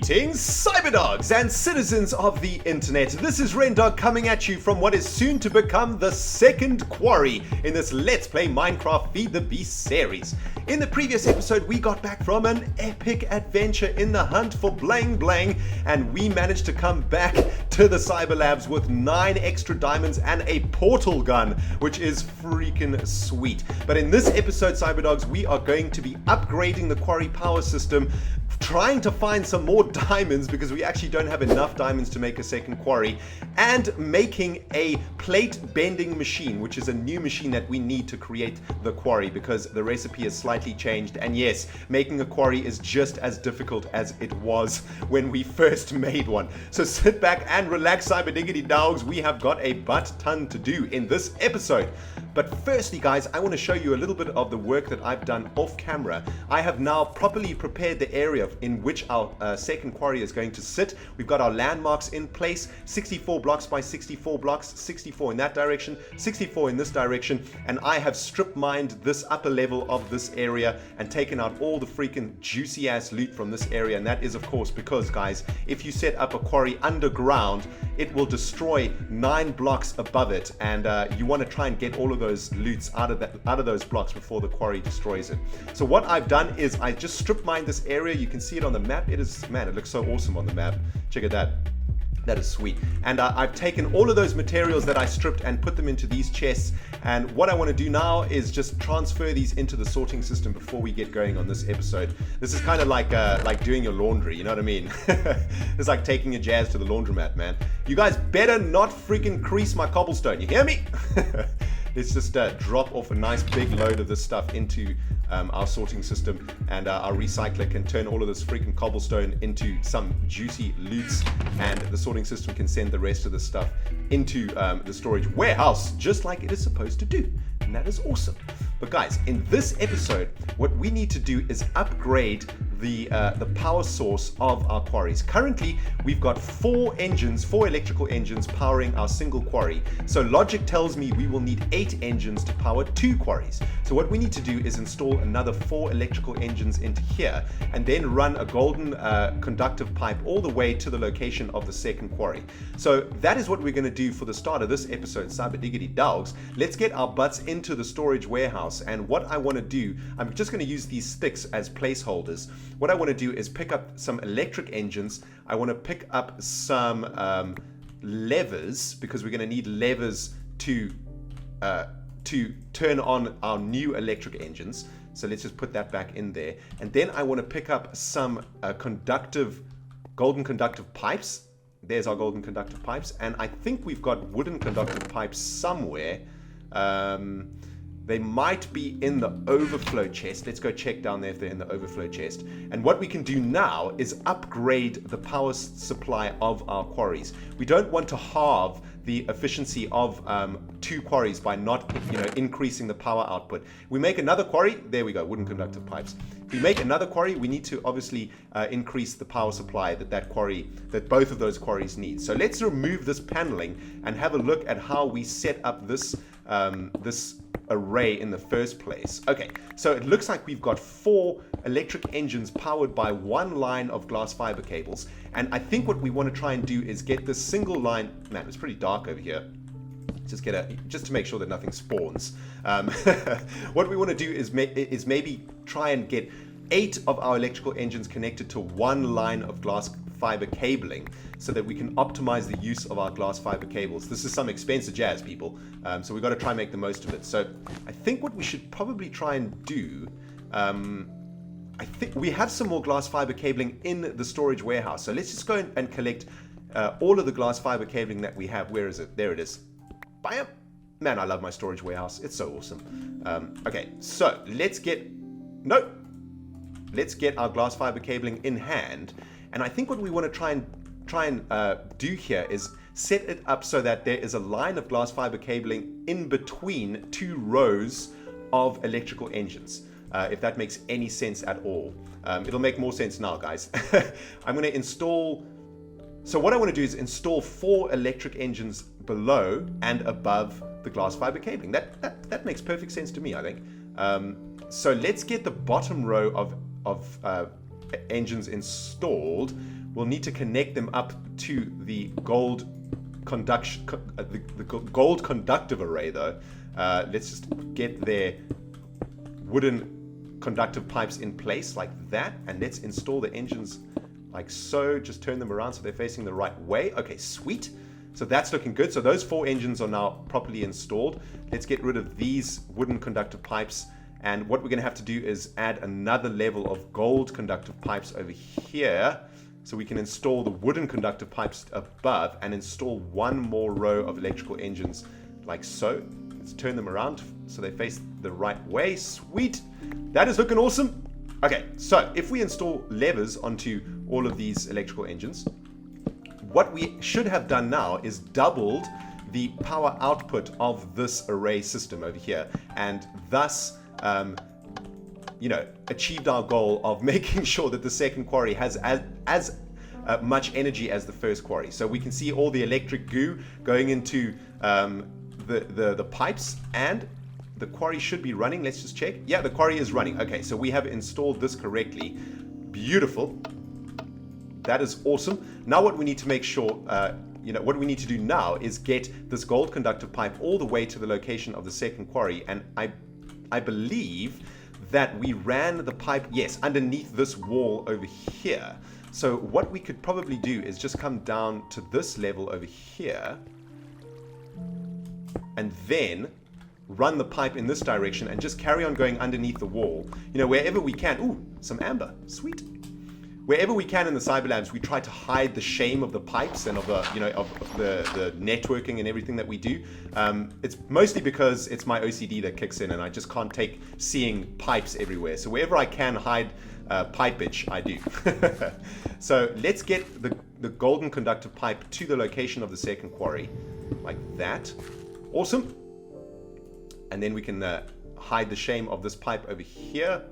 Greetings, cyberdogs and citizens of the internet. This is ReNDoG coming at you from what is soon to become the second Quarry in this Let's Play Minecraft Feed the Beast series. In the previous episode, we got back from an epic adventure in the hunt for blang blang, and we managed to come back to the Cyberlabs with 9 extra diamonds and a portal gun, which is freaking sweet. But in this episode, cyberdogs, we are going to be upgrading the Quarry power system, trying to find some more diamonds because we actually don't have enough diamonds to make a second quarry, and making a plate bending machine, which is a new machine that we need to create the quarry because the recipe is slightly changed. And yes, making a quarry is just as difficult as it was when we first made one. So sit back and relax, cyberdiggity dogs. We have got a butt ton to do in this episode. But firstly, guys, I want to show you a little bit of the work that I've done off camera. I have now properly prepared the area in which our second quarry is going to sit. We've got our landmarks in place, 64 blocks by 64 blocks, 64 in that direction, 64 in this direction, and I have strip mined this upper level of this area and taken out all the freaking juicy ass loot from this area. And that is, of course, because, guys, if you set up a quarry underground, it will destroy 9 blocks above it, and you want to try and get all of those loots out of those blocks before the quarry destroys it. So what I've done is I just strip mined this area. You can see it on the map. It is, man, it looks so awesome on the map. Check it out. That is sweet. And I've taken all of those materials that I stripped and put them into these chests. And what I want to do now is just transfer these into the sorting system before we get going on this episode. This is kind of like doing your laundry, you know what I mean? It's like taking your jazz to the laundromat, man. You guys better not freaking crease my cobblestone, you hear me? Let's just drop off a nice big load of this stuff into our sorting system, and our recycler can turn all of this freaking cobblestone into some juicy loots, and the sorting system can send the rest of the stuff into the storage warehouse just like it is supposed to do. And that is awesome. But guys, in this episode, what we need to do is upgrade the power source of our quarries. Currently, we've got 4 electrical engines powering our single quarry. So logic tells me we will need 8 engines to power 2 quarries. So what we need to do is install another 4 electrical engines into here, and then run a golden conductive pipe all the way to the location of the second quarry. So that is what we're going to do for the start of this episode, Cyberdiggity Dogs. Let's get our butts into the storage warehouse, and what I want to do, I'm just going to use these sticks as placeholders. What I want to do is pick up some electric engines. I want to pick up some levers, because we're going to need levers to turn on our new electric engines. So let's just put that back in there. And then I want to pick up some golden conductive pipes. There's our golden conductive pipes. And I think we've got wooden conductive pipes somewhere. They might be in the overflow chest. Let's go check down there if they're in the overflow chest. And what we can do now is upgrade the power supply of our quarries. We don't want to halve the efficiency of 2 quarries by not, increasing the power output. We make another quarry. There we go, wooden conductive pipes. If we make another quarry, we need to obviously increase the power supply that both of those quarries need. So let's remove this paneling and have a look at how we set up this array in the first place. Okay, so it looks like we've got 4 electric engines powered by 1 line of glass fiber cables, and I think what we want to try and do is get this single line. Man, it's pretty dark over here. Just to make sure that nothing spawns. What we want to do is maybe try and get 8 of our electrical engines connected to 1 line of glass fiber cabling, so that we can optimize the use of our glass fiber cables. This is some expensive jazz, people, so we've got to try and make the most of it. So I think what we should probably try and do, I think we have some more glass fiber cabling in the storage warehouse, so let's just go and collect all of the glass fiber cabling that we have. Where is it? There it is. Bam! Man, I love my storage warehouse. It's so awesome. Okay, so let's get our glass fiber cabling in hand. And I think what we want to try and do here is set it up so that there is a line of glass fiber cabling in between 2 rows of electrical engines, if that makes any sense at all. It'll make more sense now, guys. I'm going to install. So what I want to do is install 4 electric engines below and above the glass fiber cabling. That makes perfect sense to me, I think. So let's get the bottom row of engines installed. we'll need to connect them up to the gold the gold conductive array, though. Let's just get their wooden conductive pipes in place like that, and let's install the engines like so. Just turn them around so they're facing the right way. Okay, sweet. So that's looking good. So those 4 engines are now properly installed. Let's get rid of these wooden conductive pipes, and what we're going to have to do is add another level of gold conductive pipes over here, so we can install the wooden conductive pipes above and install one more row of electrical engines like so. Let's turn them around so they face the right way. Sweet. That is looking awesome. Okay, so if we install levers onto all of these electrical engines, what we should have done now is doubled the power output of this array system over here, and thus achieved our goal of making sure that the second quarry has as much energy as the first quarry. So we can see all the electric goo going into the pipes, and the quarry should be running. Let's just check. Yeah, the quarry is running. Okay, so we have installed this correctly. Beautiful. That is awesome. Now what we need to make sure, what we need to do now is get this gold conductive pipe all the way to the location of the second quarry, and I believe that we ran the pipe, yes, underneath this wall over here. So what we could probably do is just come down to this level over here and then run the pipe in this direction and just carry on going underneath the wall. Wherever we can. Ooh, some amber. Sweet. Wherever we can in the Cyberlabs, we try to hide the shame of the pipes and of the networking and everything that we do. It's mostly because it's my OCD that kicks in, and I just can't take seeing pipes everywhere. So wherever I can hide pipeage, I do. So let's get the golden conductive pipe to the location of the second quarry, like that. Awesome. And then we can hide the shame of this pipe over here.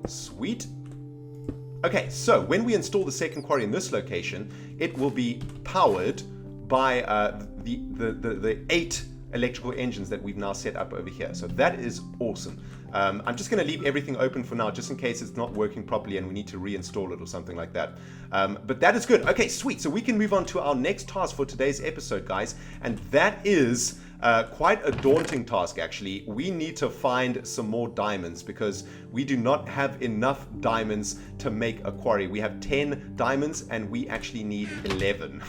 Sweet. Okay, so when we install the second quarry in this location, it will be powered by the 8 electrical engines that we've now set up over here. So that is awesome. I'm just going to leave everything open for now, just in case it's not working properly and we need to reinstall it or something like that. But that is good. Okay, sweet. So we can move on to our next task for today's episode, guys. And that is quite a daunting task, actually. We need to find some more diamonds because we do not have enough diamonds to make a quarry. We have 10 diamonds and we actually need 11.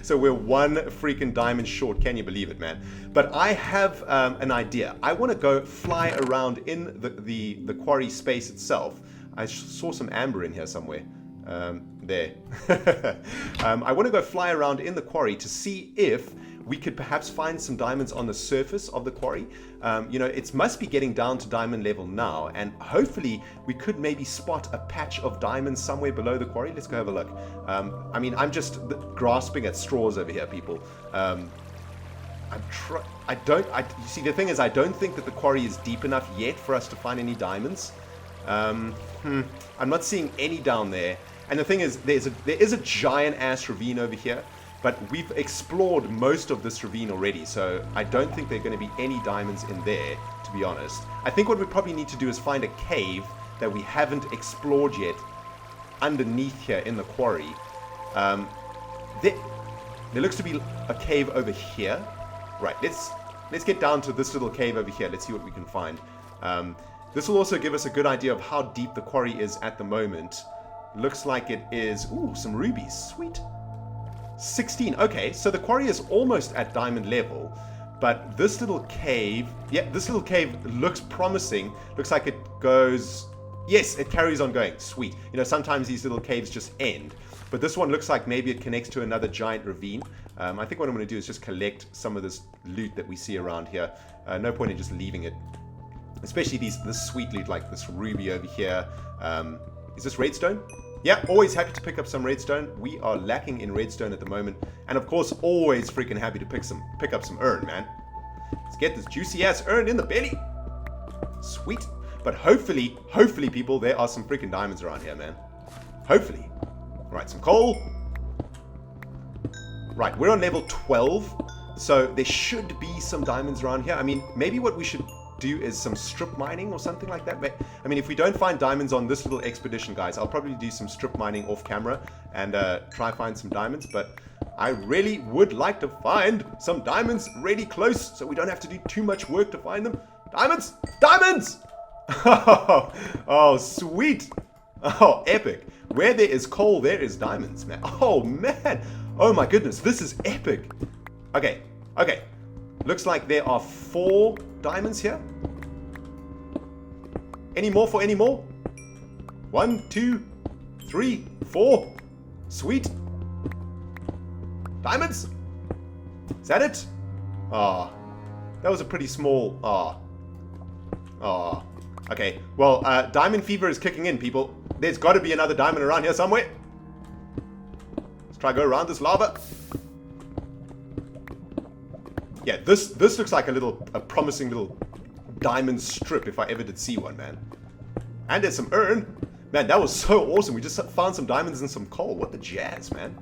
So we're 1 freaking diamond short. Can you believe it, man? But I have an idea. I want to go fly around in the quarry space itself. I saw some amber in here somewhere. There. I want to go fly around in the quarry to see if we could perhaps find some diamonds on the surface of the quarry. It must be getting down to diamond level now, and hopefully we could maybe spot a patch of diamonds somewhere below the quarry. Let's go have a look. I'm just grasping at straws over here, people. You see, the thing is, I don't think that the quarry is deep enough yet for us to find any diamonds. I'm not seeing any down there. And the thing is, there is a giant ass ravine over here, but we've explored most of this ravine already, so I don't think there are going to be any diamonds in there, to be honest. I think what we probably need to do is find a cave that we haven't explored yet underneath here in the quarry. There looks to be a cave over here. Right, let's get down to this little cave over here. Let's see what we can find. This will also give us a good idea of how deep the quarry is at the moment. Looks like it is... Ooh, some rubies. Sweet. 16. Okay, so the quarry is almost at diamond level, but this little cave... Yeah, this little cave looks promising. Looks like it goes... Yes, it carries on going. Sweet. Sometimes these little caves just end. But this one looks like maybe it connects to another giant ravine. I think what I'm going to do is just collect some of this loot that we see around here. No point in just leaving it. Especially this sweet loot, like this ruby over here. Is this redstone? Yeah, always happy to pick up some redstone. We are lacking in redstone at the moment. And of course, always freaking happy to pick up some iron, man. Let's get this juicy ass iron in the belly. Sweet. But hopefully, people, there are some freaking diamonds around here, man. Hopefully. Right, some coal. Right, we're on level 12. So there should be some diamonds around here. I mean, maybe what we should do is some strip mining or something like that. I mean, if we don't find diamonds on this little expedition, guys, I'll probably do some strip mining off camera and try find some diamonds. But I really would like to find some diamonds really close so we don't have to do too much work to find them. Diamonds! Diamonds! Oh, sweet. Oh, epic. Where there is coal, there is diamonds, man. Oh, man. Oh, my goodness. This is epic. Okay. Okay. Looks like there are 4 diamonds here. Any more for any more? 1, 2, 3, 4. Sweet. Diamonds? Is that it? Ah. That was a pretty small... Ah. Ah. Okay. Well, diamond fever is kicking in, people. There's got to be another diamond around here somewhere. Let's try to go around this lava. Yeah, this looks like a promising little diamond strip if I ever did see one, man. And there's some iron. Man, that was so awesome. We just found some diamonds and some coal. What the jazz, man.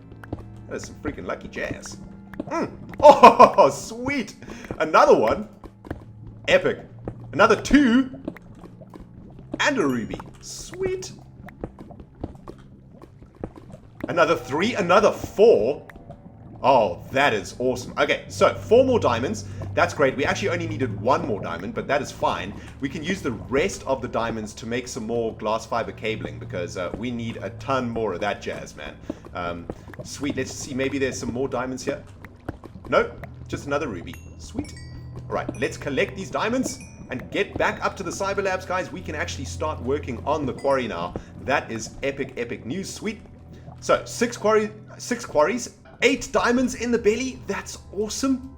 That is some freaking lucky jazz. Oh, sweet. Another one. Epic. Another 2. And a ruby. Sweet. Another 3. Another 4. Oh, that is awesome. Okay, so 4 more diamonds. That's great. We actually only needed 1 more diamond, but that is fine. We can use the rest of the diamonds to make some more glass fiber cabling because we need a ton more of that jazz, man. Sweet. Let's see. Maybe there's some more diamonds here. No, just another ruby. Sweet. All right, let's collect these diamonds and get back up to the Cyberlabs, guys. We can actually start working on the quarry now. That is epic, epic news. Sweet. So 6 quarries. 8 diamonds in the belly. That's awesome.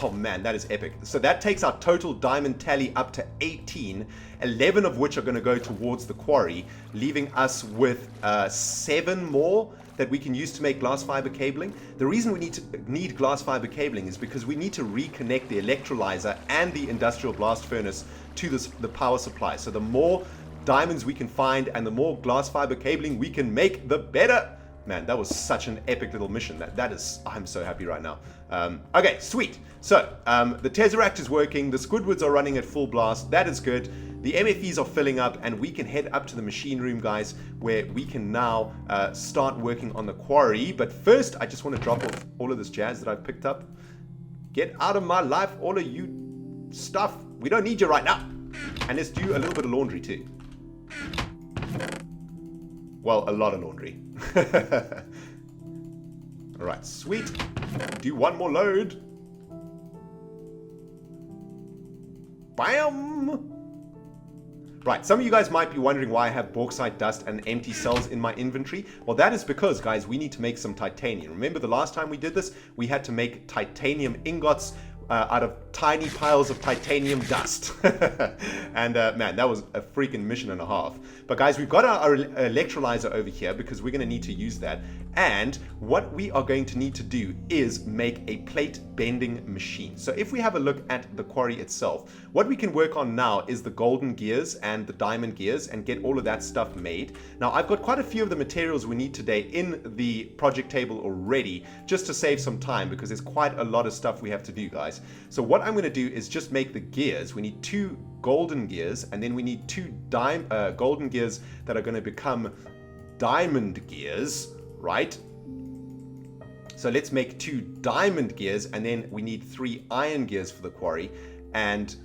Oh man, that is epic. So that takes our total diamond tally up to 18, 11 of which are going to go towards the quarry, leaving us with 7 more that we can use to make glass fiber cabling. The reason we need glass fiber cabling is because we need to reconnect the electrolyzer and the industrial blast furnace to the power supply. So the more diamonds we can find and the more glass fiber cabling we can make, the better. Man, that was such an epic little mission. That is, I'm so happy right now. Okay, sweet. So, the Tesseract is working. The Squidwards are running at full blast. That is good. The MFEs are filling up, and we can head up to the machine room, guys, where we can now start working on the quarry. But first, I just want to drop off all of this jazz that I've picked up. Get out of my life, all of you stuff. We don't need you right now. And let's do a little bit of laundry, too. Well, a lot of laundry. Alright, sweet. Do 1 more load. Bam! Right, some of you guys might be wondering why I have bauxite dust and empty cells in my inventory. Well, that is because, guys, we need to make some titanium. Remember the last time we did this? We had to make titanium ingots out of tiny piles of titanium dust. And man, that was a freaking mission and a half. But guys, we've got our electrolyzer over here because we're going to need to use that. And what we are going to need to do is make a plate bending machine. So if we have a look at the quarry itself, what we can work on now is the golden gears and the diamond gears and get all of that stuff made. Now, I've got quite a few of the materials we need today in the project table already, just to save some time because there's quite a lot of stuff we have to do, guys. So what I'm going to do is just make the gears. We need 2 golden gears, and then we need 2 golden gears that are going to become diamond gears, right? So let's make 2 diamond gears, and then we need 3 iron gears for the quarry. And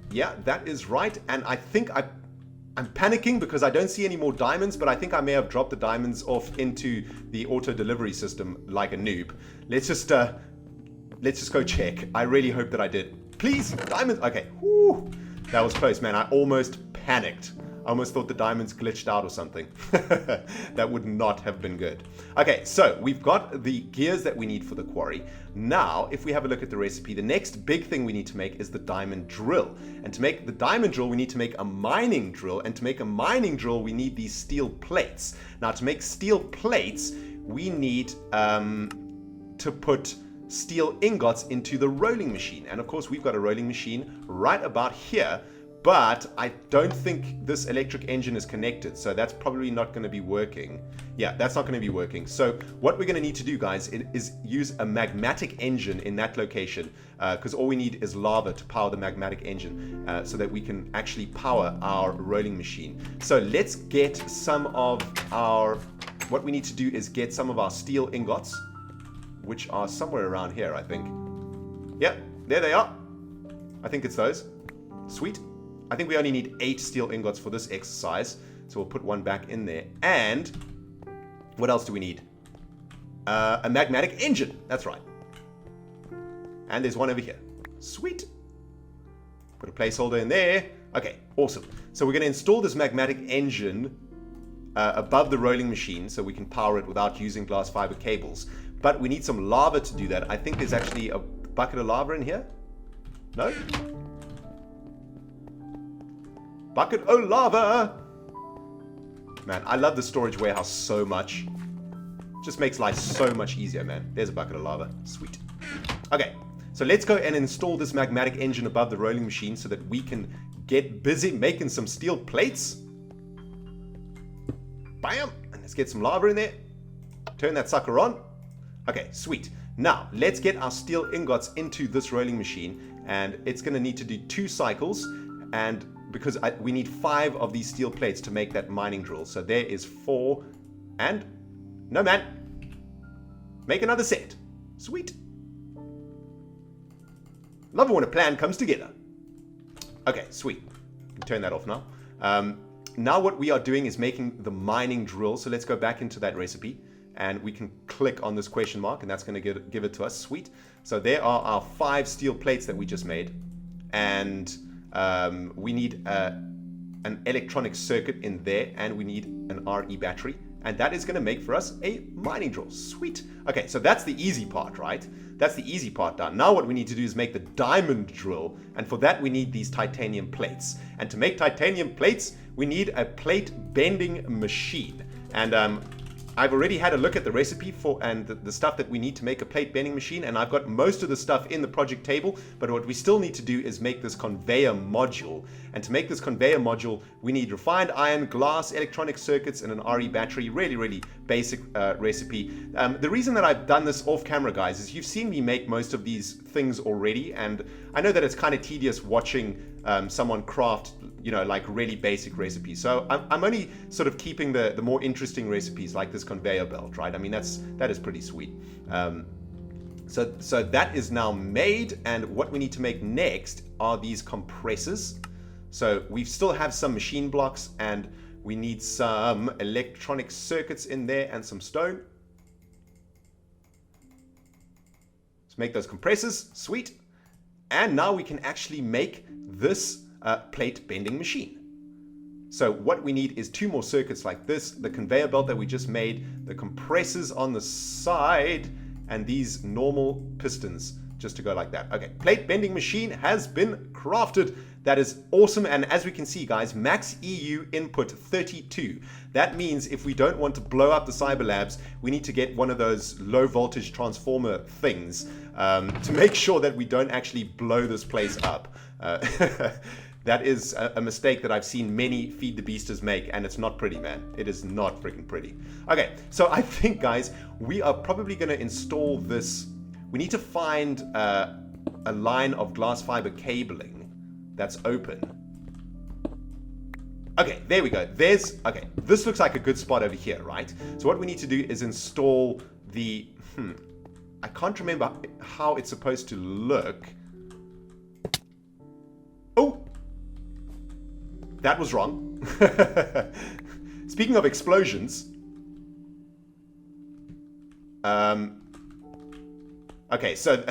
yeah, that is right. And I think I'm panicking because I don't see any more diamonds, but I think I may have dropped the diamonds off into the auto delivery system like a noob. Let's just go check. I really hope that I did. Please, diamonds. Okay. Whew. That was close, man. I almost panicked. I almost thought the diamonds glitched out or something. That would not have been good. Okay, so we've got the gears that we need for the quarry. Now, if we have a look at the recipe, the next big thing we need to make is the diamond drill. And to make the diamond drill, we need to make a mining drill. And to make a mining drill, we need these steel plates. Now, to make steel plates, we need to put steel ingots into the rolling machine. And of course, we've got a rolling machine right about here. but I don't think this electric engine is connected, so that's probably not going to be working. Yeah, that's not going to be working. So what we're going to need to do, guys, is use a magmatic engine in that location, because all we need is lava to power the magmatic engine, so that we can actually power our rolling machine. So let's get some of our... What we need to do is get some of our steel ingots, which are somewhere around here, I think. Yep, there they are. I think it's those. Sweet. I think we only need 8 steel ingots for this exercise, so we'll put one back in there. And what else do we need? A magmatic engine. That's right. And there's one over here. Sweet. Put a placeholder in there. Okay, awesome. So we're going to install this magmatic engine above the rolling machine so we can power it without using glass fiber cables. But we need some lava to do that. I think there's actually a bucket of lava in here. No? Bucket of lava! Man, I love the storage warehouse so much. Just makes life so much easier, man. There's a bucket of lava. Sweet. Okay, so let's go and install this magmatic engine above the rolling machine so that we can get busy making some steel plates. Bam! And let's get some lava in there. Turn that sucker on. Okay, sweet. Now, let's get our steel ingots into this rolling machine, and it's going to need to do 2 cycles, and because we need 5 of these steel plates to make that mining drill. So there is 4, and... No, man. Make another set. Sweet. Love it when a plan comes together. Okay, sweet. Turn that off now. Now what we are doing is making the mining drill. So let's go back into that recipe, and we can click on this question mark, and that's going to give it to us. Sweet. So there are our 5 steel plates that we just made, and we need an electronic circuit in there, and we need an RE battery, and that is going to make for us a mining drill. Sweet. Okay, so that's the easy part, right? That's the easy part done. Now what we need to do is make the diamond drill, and for that we need these titanium plates. And to make titanium plates, we need a plate bending machine. And I've already had a look at the recipe for and the stuff that we need to make a plate bending machine, and I've got most of the stuff in the project table, but what we still need to do is make this conveyor module. And to make this conveyor module, we need refined iron, glass, electronic circuits, and an RE battery. Really, really basic recipe. The reason that I've done this off camera, guys, is you've seen me make most of these things already, and I know that it's kind of tedious watching someone craft, you know, like really basic recipes. So I'm only sort of keeping the more interesting recipes, like this conveyor belt, right? I mean, that is pretty sweet. So that is now made, and what we need to make next are these compressors. So we still have some machine blocks, and we need some electronic circuits in there and some stone. Let's make those compressors. Sweet. And now we can actually make this plate bending machine. So what we need is 2 more circuits like this, the conveyor belt that we just made, the compressors on the side, and these normal pistons just to go like that. Okay, plate bending machine has been crafted. That is awesome. And as we can see, guys, max EU input 32. That means if we don't want to blow up the Cyberlabs, we need to get one of those low voltage transformer things to make sure that we don't actually blow this place up. That is a mistake that I've seen many Feed the Beasters make, and it's not pretty, man. It is not freaking pretty. Okay, so I think, guys, we are probably going to install this. We need to find a line of glass fiber cabling that's open. Okay, there we go. Okay, this looks like a good spot over here, right? So what we need to do is install the, I can't remember how it's supposed to look. Oh! That was wrong. Speaking of explosions. Okay, so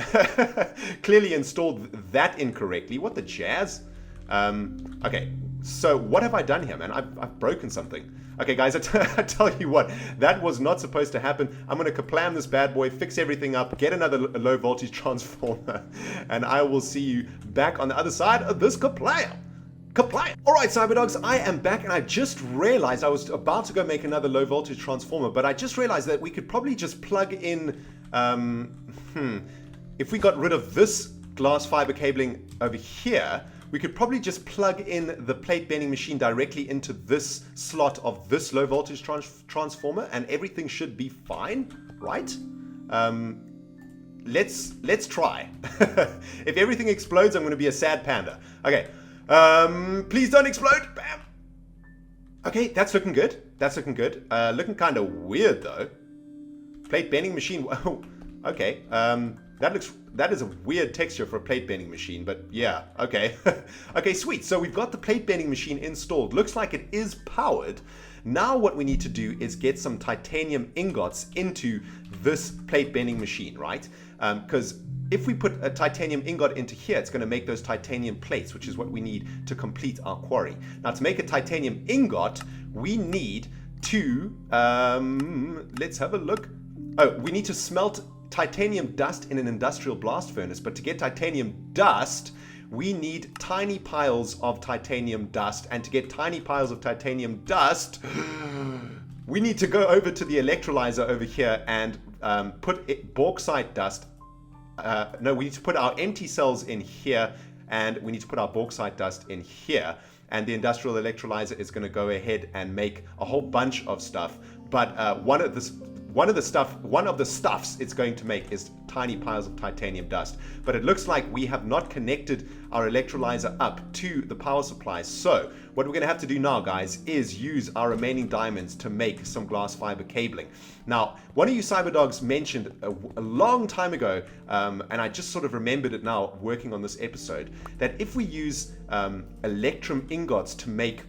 clearly installed that incorrectly. What the jazz? Okay, so what have I done here, man? I've broken something. Okay, guys, I tell you what, that was not supposed to happen. I'm going to kaplam this bad boy, fix everything up, get another low voltage transformer, and I will see you back on the other side of this kaplam. Kaplam! Alright, Cyberdogs, I am back, and I just realized I was about to go make another low voltage transformer, but I just realized that we could probably just plug in, if we got rid of this glass fiber cabling over here, we could probably just plug in the plate bending machine directly into this slot of this low voltage transformer, and everything should be fine, right? Let's try. If everything explodes, I'm going to be a sad panda. Okay. Please don't explode. Bam. Okay, that's looking good. That's looking good. Looking kind of weird though. Plate bending machine. Oh, okay. That is a weird texture for a plate bending machine, but yeah, okay. Okay, sweet. So we've got the plate bending machine installed. Looks like it is powered. Now what we need to do is get some titanium ingots into this plate bending machine, right? Because if we put a titanium ingot into here, it's going to make those titanium plates, which is what we need to complete our quarry. Now, to make a titanium ingot, we need to, let's have a look. Oh, we need to smelt titanium dust in an industrial blast furnace. But to get titanium dust, we need tiny piles of titanium dust. And to get tiny piles of titanium dust, we need to go over to the electrolyzer over here and put bauxite dust. No, we need to put our empty cells in here, and we need to put our bauxite dust in here. And the industrial electrolyzer is going to go ahead and make a whole bunch of stuff. But one of the stuffs it's going to make is tiny piles of titanium dust. But it looks like we have not connected our electrolyzer up to the power supply. So what we're going to have to do now, guys, is use our remaining diamonds to make some glass fiber cabling. Now, one of you cyberdogs mentioned a long time ago, and I just sort of remembered it now working on this episode, that if we use electrum ingots to make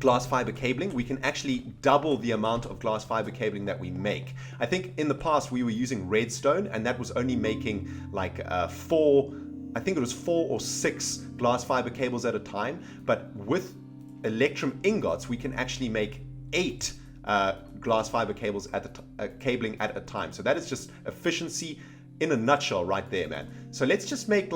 glass fiber cabling, we can actually double the amount of glass fiber cabling that we make. I think in the past we were using redstone, and that was only making like four or six glass fiber cables at a time. But with electrum ingots, we can actually make 8 glass fiber cables at cabling at a time. So that is just efficiency in a nutshell right there, man. So let's just make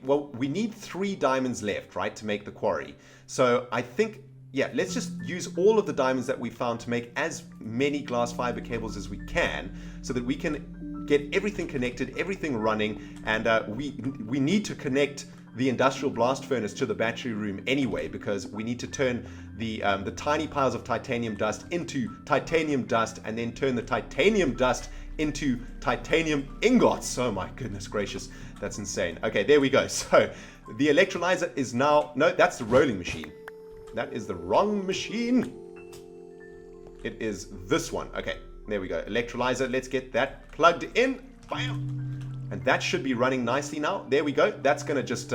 well, we need 3 diamonds left, right, to make the quarry. So I think, yeah, let's just use all of the diamonds that we found to make as many glass fiber cables as we can, so that we can get everything connected, everything running, and we need to connect the industrial blast furnace to the battery room anyway, because we need to turn the tiny piles of titanium dust into titanium dust, and then turn the titanium dust into titanium ingots. Oh my goodness gracious, that's insane. Okay, there we go. So the electrolyzer is now, no, that's the rolling machine. That is the wrong machine. It is this one. Okay, there we go. Electrolyzer, let's get that plugged in. Bam. And that should be running nicely now. There we go. That's going to just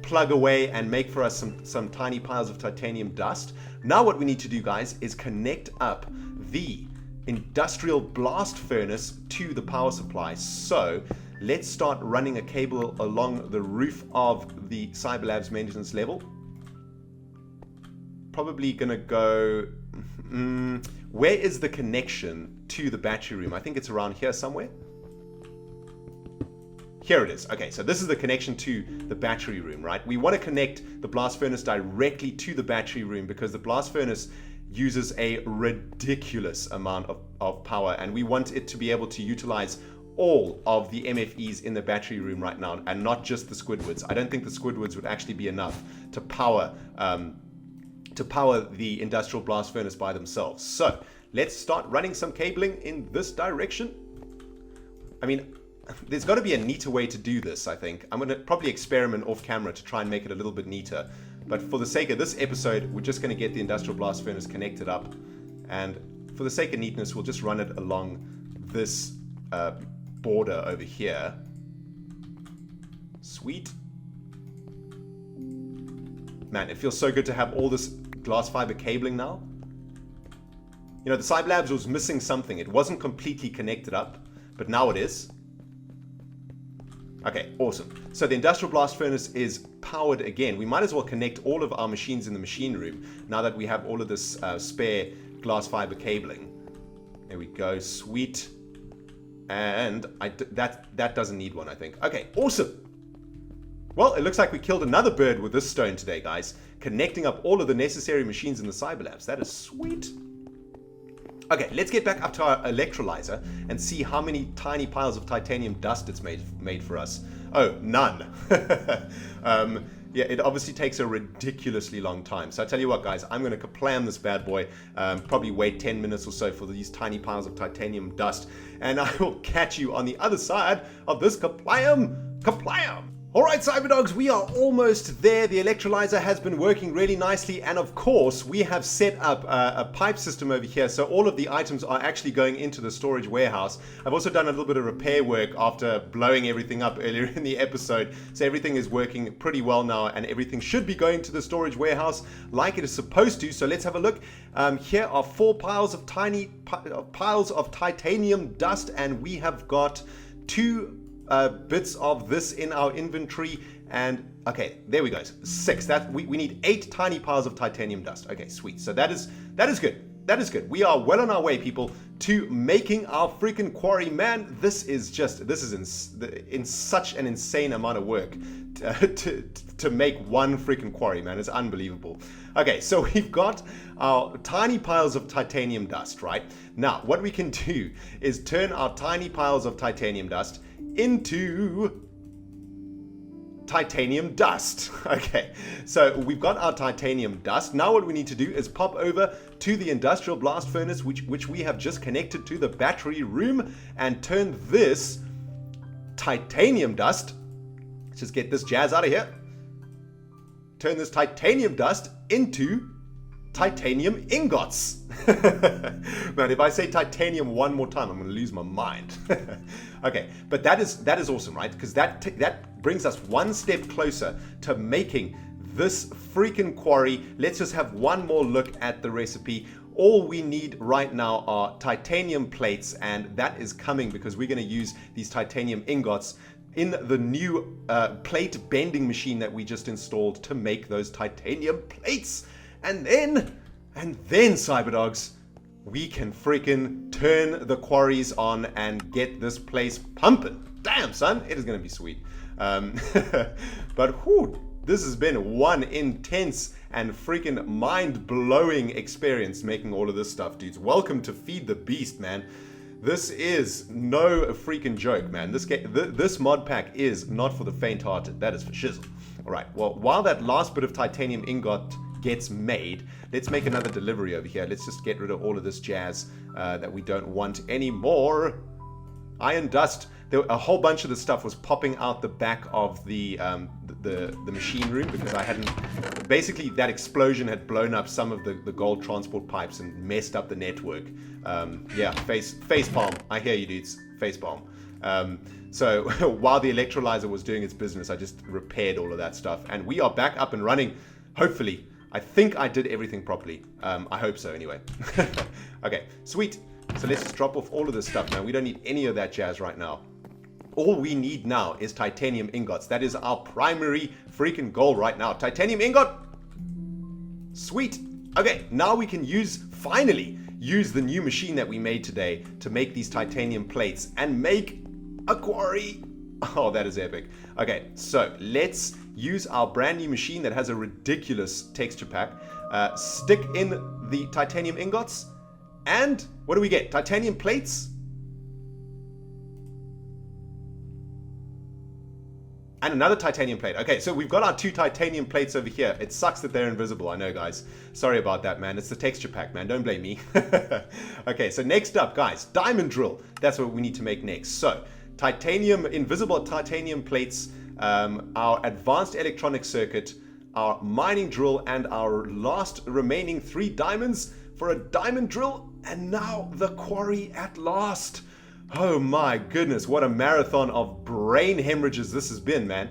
plug away and make for us some tiny piles of titanium dust. Now what we need to do, guys, is connect up the industrial blast furnace to the power supply. So let's start running a cable along the roof of the Cyberlabs maintenance level. Probably going to go... where is the connection to the battery room? I think it's around here somewhere. Here it is. Okay, so this is the connection to the battery room, right? We want to connect the blast furnace directly to the battery room, because the blast furnace uses a ridiculous amount of power, and we want it to be able to utilize all of the MFEs in the battery room right now, and not just the Squidwards. I don't think the Squidwards would actually be enough to power the industrial blast furnace by themselves. So let's start running some cabling in this direction. I mean, there's got to be a neater way to do this, I think. I'm going to probably experiment off camera to try and make it a little bit neater. But for the sake of this episode, we're just going to get the industrial blast furnace connected up. And for the sake of neatness, we'll just run it along this border over here. Sweet. Man, it feels so good to have all this glass fiber cabling now. You know, the Cyberlabs was missing something. It wasn't completely connected up, but now it is. Okay, awesome. So the industrial blast furnace is powered again. We might as well connect all of our machines in the machine room now that we have all of this spare glass fiber cabling. There we go, sweet. And that doesn't need one, I think. Okay, awesome. Well, it looks like we killed another bird with this stone today, guys. Connecting up all of the necessary machines in the Cyberlabs. That is sweet. Okay, let's get back up to our electrolyzer and see how many tiny piles of titanium dust it's made for us. Oh, none. Yeah, it obviously takes a ridiculously long time. So I tell you what, guys, I'm going to kaplam this bad boy, probably wait 10 minutes or so for these tiny piles of titanium dust, and I will catch you on the other side of this kaplam. Kaplam! Alright, Cyberdogs, we are almost there. The electrolyzer has been working really nicely, and of course we have set up a pipe system over here, so all of the items are actually going into the storage warehouse. I've also done a little bit of repair work after blowing everything up earlier in the episode, so everything is working pretty well now, and everything should be going to the storage warehouse like it is supposed to. So let's have a look. Here are 4 piles of piles of titanium dust, and we have got 2 bits of this in our inventory, and okay, there we go, 6. That we need 8 tiny piles of titanium dust. Okay, sweet. So that is good. That is good. We are well on our way, people, to making our freaking quarry. Man, this is in such an insane amount of work to make one freaking quarry, man. It's unbelievable. Okay, so we've got our tiny piles of titanium dust, right? Now, what we can do is turn our tiny piles of titanium dust into titanium dust. Okay, so we've got our titanium dust. Now what we need to do is pop over to the industrial blast furnace, which we have just connected to the battery room, and turn this titanium dust, let's just get this jazz out of here, turn this titanium dust into titanium ingots. Man, if I say titanium one more time, I'm going to lose my mind. Okay, but that is awesome, right? Because that brings us one step closer to making this freaking quarry. Let's just have one more look at the recipe. All we need right now are titanium plates, and that is coming because we're going to use these titanium ingots in the new plate bending machine that we just installed to make those titanium plates. And then Cyberdogs, we can freaking turn the quarries on and get this place pumping. Damn, son, it is going to be sweet. But whew, this has been one intense and freaking mind-blowing experience making all of this stuff, dudes. Welcome to Feed the Beast, man. This is no freaking joke, man. This mod pack is not for the faint-hearted. That is for shizzle. All right, well, while that last bit of titanium ingot gets made, let's make another delivery over here. Let's just get rid of all of this jazz that we don't want anymore. Iron dust. A whole bunch of the stuff was popping out the back of the machine room because I hadn't. Basically, that explosion had blown up some of the gold transport pipes and messed up the network. Yeah, face palm. I hear you, dudes. Face palm. So while the electrolyzer was doing its business, I just repaired all of that stuff, and we are back up and running. Hopefully. I think I did everything properly. I hope so, anyway. Okay, sweet. So let's just drop off all of this stuff, man. We don't need any of that jazz right now. All we need now is titanium ingots. That is our primary freaking goal right now. Titanium ingot. Sweet. Okay, now we can finally use the new machine that we made today to make these titanium plates and make a quarry. Oh, that is epic. Okay, so let's use our brand new machine that has a ridiculous texture pack. Stick in the titanium ingots, and what do we get? Titanium plates and another titanium plate. Okay, so we've got our 2 titanium plates over here. It sucks that they're invisible, I know, guys. Sorry about that, man. It's the texture pack, man. Don't blame me. Okay, so next up, guys, diamond drill. That's what we need to make next. So invisible titanium plates, our advanced electronic circuit, our mining drill, and our last remaining 3 diamonds for a diamond drill, and now the quarry at last. Oh my goodness, what a marathon of brain hemorrhages this has been, man.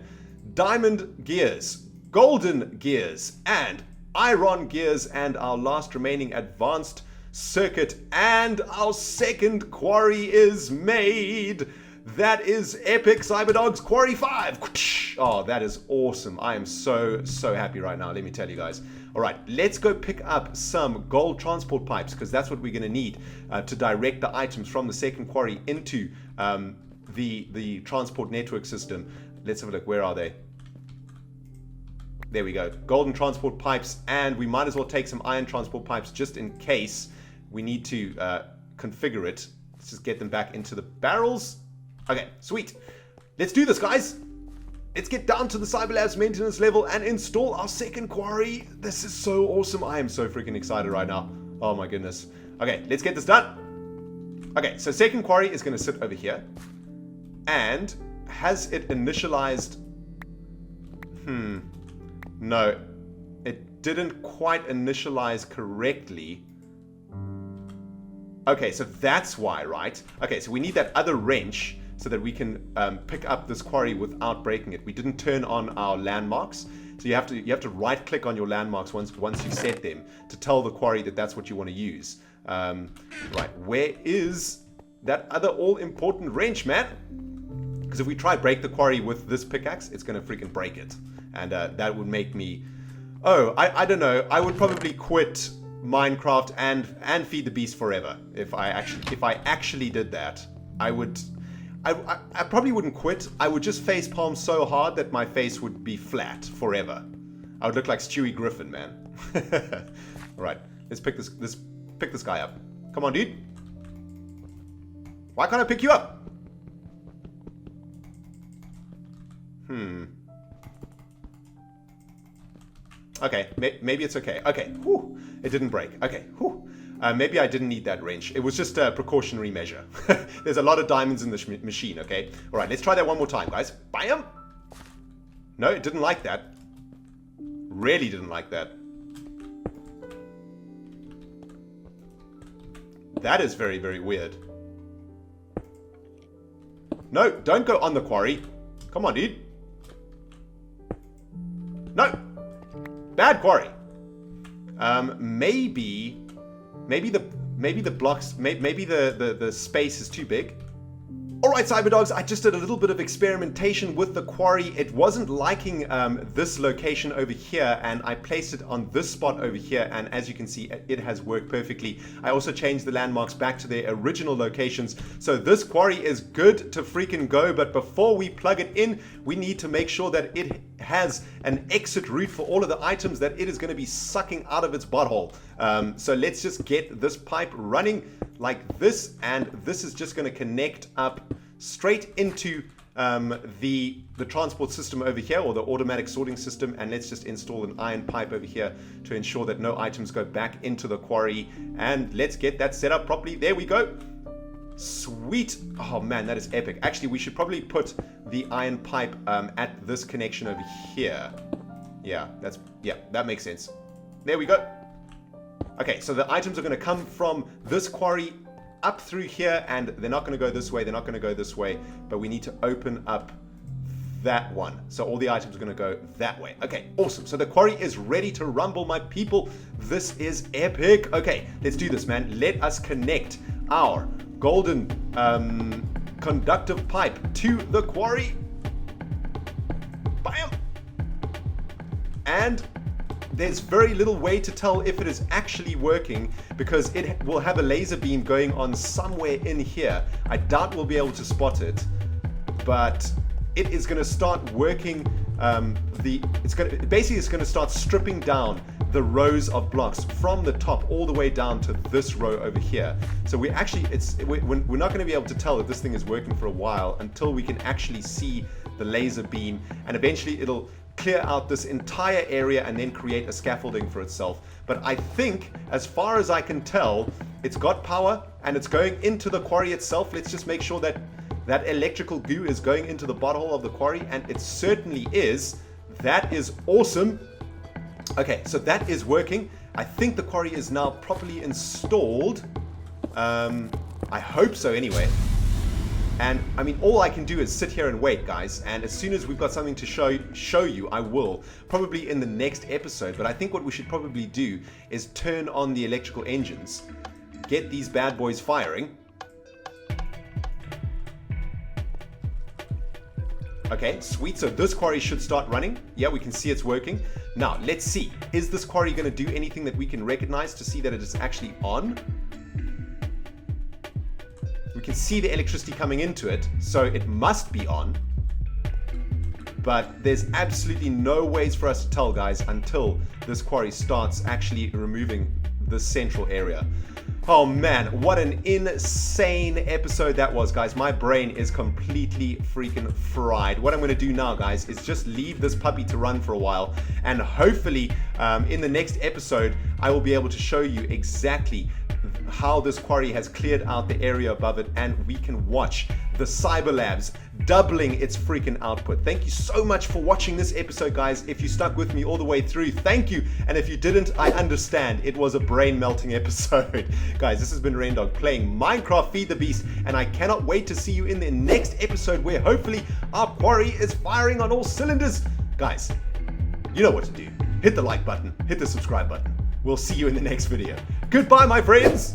Diamond gears, golden gears, and iron gears, and our last remaining advanced circuit, and our second quarry is made. That is epic, Cyberdogs. Quarry 5. Oh, that is awesome. I am so happy right now, let me tell you guys. All right, let's go pick up some gold transport pipes, because that's what we're going to need to direct the items from the second quarry into the transport network system. Let's have a look. Where are they? There we go. Golden transport pipes, and we might as well take some iron transport pipes just in case we need to configure it. Let's just get them back into the barrels. Okay, sweet. Let's do this, guys. Let's get down to the Cyberlabs maintenance level and install our second quarry. This is so awesome. I am so freaking excited right now. Oh my goodness. Okay, let's get this done. Okay, so second quarry is going to sit over here. And has it initialized? No, it didn't quite initialize correctly. Okay, so that's why, right? Okay, so we need that other wrench so that we can pick up this quarry without breaking it. We didn't turn on our landmarks, so you have to right click on your landmarks once you set them to tell the quarry that that's what you want to use. Right, where is that other all-important wrench, man? Because if we try break the quarry with this pickaxe, it's gonna freaking break it, and that would make me. Oh, I don't know. I would probably quit Minecraft and feed the beast forever if I actually did that. I probably wouldn't quit. I would just face palm so hard that my face would be flat forever. I would look like Stewie Griffin, man. All right, let's pick this guy up. Come on, dude. Why can't I pick you up? Okay, maybe it's okay. Okay, whew, it didn't break. Okay, whew. Maybe I didn't need that wrench. It was just a precautionary measure. There's a lot of diamonds in this machine, okay? All right, let's try that one more time, guys. Bam! No, it didn't like that. Really didn't like that. That is very, very weird. No, don't go on the quarry. Come on, dude. No! Bad quarry. Maybe the blocks, maybe the space is too big. Alright, Cyberdogs, I just did a little bit of experimentation with the quarry. It wasn't liking this location over here, and I placed it on this spot over here, and as you can see, it has worked perfectly. I also changed the landmarks back to their original locations, so this quarry is good to freaking go, but before we plug it in, we need to make sure that it has an exit route for all of the items that it is going to be sucking out of its butthole. So let's just get this pipe running like this, and this is just going to connect up straight into the transport system over here, or the automatic sorting system, and let's just install an iron pipe over here to ensure that no items go back into the quarry, and let's get that set up properly. There we go. Sweet. Oh man, that is epic. Actually, we should probably put the iron pipe at this connection over here. Yeah, that makes sense. There we go. Okay, so the items are going to come from this quarry up through here, and they're not going to go this way, they're not going to go this way, but we need to open up that one. So all the items are going to go that way. Okay, awesome. So the quarry is ready to rumble, my people. This is epic. Okay, let's do this, man. Let us connect our golden conductive pipe to the quarry. Bam! And there's very little way to tell if it is actually working because it will have a laser beam going on somewhere in here. I doubt we'll be able to spot it, but it is going to start working. It's going to start stripping down the rows of blocks from the top all the way down to this row over here. So we're not going to be able to tell if this thing is working for a while until we can actually see the laser beam, and eventually it'll clear out this entire area and then create a scaffolding for itself. But I think, as far as I can tell, it's got power and it's going into the quarry itself. Let's just make sure that that electrical goo is going into the butthole of the quarry, and it certainly is. That is awesome. Okay, so that is working. I think the quarry is now properly installed. I hope so anyway. And I mean, all I can do is sit here and wait, guys, and as soon as we've got something to show you, I will, probably in the next episode. But I think what we should probably do is turn on the electrical engines, get these bad boys firing. Okay, sweet. So this quarry should start running. Yeah, we can see it's working. Now, let's see. Is this quarry going to do anything that we can recognize to see that it is actually on? We can see the electricity coming into it, so it must be on. But there's absolutely no ways for us to tell, guys, until this quarry starts actually removing the central area. Oh man, what an insane episode that was, guys. My brain is completely freaking fried. What I'm going to do now, guys, is just leave this puppy to run for a while, and hopefully in the next episode I will be able to show you exactly how this quarry has cleared out the area above it, and we can watch the Cyberlabs doubling its freaking output. Thank you so much for watching this episode, guys. If you stuck with me all the way through, thank you. And if you didn't, I understand. It was a brain melting episode. Guys, this has been ReNDoG playing Minecraft Feed the Beast, and I cannot wait to see you in the next episode where hopefully our quarry is firing on all cylinders. Guys, you know what to do. Hit the like button, hit the subscribe button. We'll see you in the next video. Goodbye, my friends.